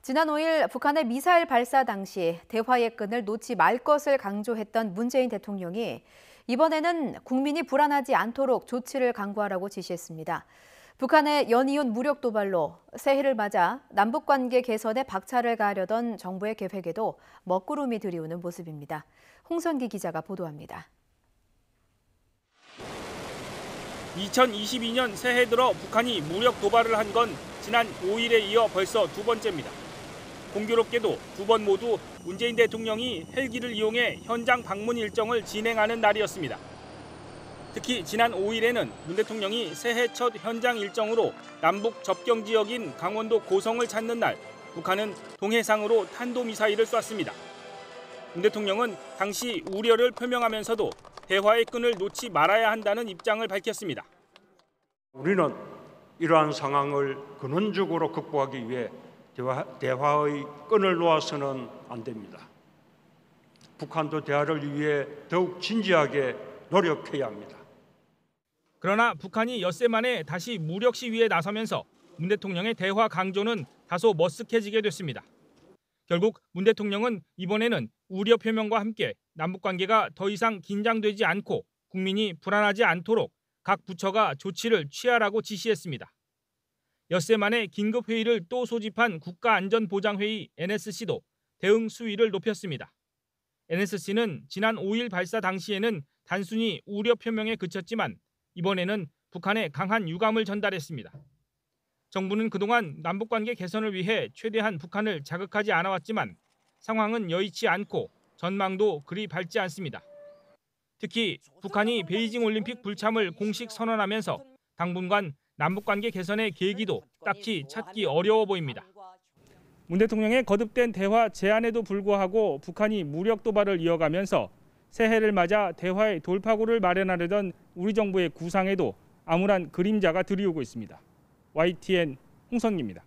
지난 5일 북한의 미사일 발사 당시 대화의 끈을 놓지 말 것을 강조했던 문재인 대통령이 이번에는 국민이 불안하지 않도록 조치를 강구하라고 지시했습니다. 북한의 연이은 무력 도발로 새해를 맞아 남북관계 개선에 박차를 가하려던 정부의 계획에도 먹구름이 들이우는 모습입니다. 홍선기 기자가 보도합니다. 2022년 새해 들어 북한이 무력 도발을 한 건 지난 5일에 이어 벌써 두 번째입니다. 공교롭게도 두 번 모두 문재인 대통령이 헬기를 이용해 현장 방문 일정을 진행하는 날이었습니다. 특히 지난 5일에는 문 대통령이 새해 첫 현장 일정으로 남북 접경 지역인 강원도 고성을 찾는 날, 북한은 동해상으로 탄도미사일을 쐈습니다. 문 대통령은 당시 우려를 표명하면서도 대화의 끈을 놓지 말아야 한다는 입장을 밝혔습니다. 우리는 이러한 상황을 근원적으로 극복하기 위해 대화의 끈을 놓아서는 안 됩니다. 북한도 대화를 위해 더욱 진지하게 노력해야 합니다. 그러나 북한이 엿새 만에 다시 무력 시위에 나서면서 문 대통령의 대화 강조는 다소 머쓱해지게 됐습니다. 결국 문 대통령은 이번에는 우려 표명과 함께 남북관계가 더 이상 긴장되지 않고 국민이 불안하지 않도록 각 부처가 조치를 취하라고 지시했습니다. 엿새 만에 긴급회의를 또 소집한 국가안전보장회의 NSC도 대응 수위를 높였습니다. NSC는 지난 5일 발사 당시에는 단순히 우려 표명에 그쳤지만 이번에는 북한에 강한 유감을 전달했습니다. 정부는 그동안 남북관계 개선을 위해 최대한 북한을 자극하지 않아왔지만 상황은 여의치 않고 전망도 그리 밝지 않습니다. 특히 북한이 베이징 올림픽 불참을 공식 선언하면서 당분간 남북관계 개선의 계기도 딱히 찾기 어려워 보입니다. 문 대통령의 거듭된 대화 제안에도 불구하고 북한이 무력 도발을 이어가면서 새해를 맞아 대화의 돌파구를 마련하려던 우리 정부의 구상에도 암울한 그림자가 드리우고 있습니다. YTN 홍선기입니다.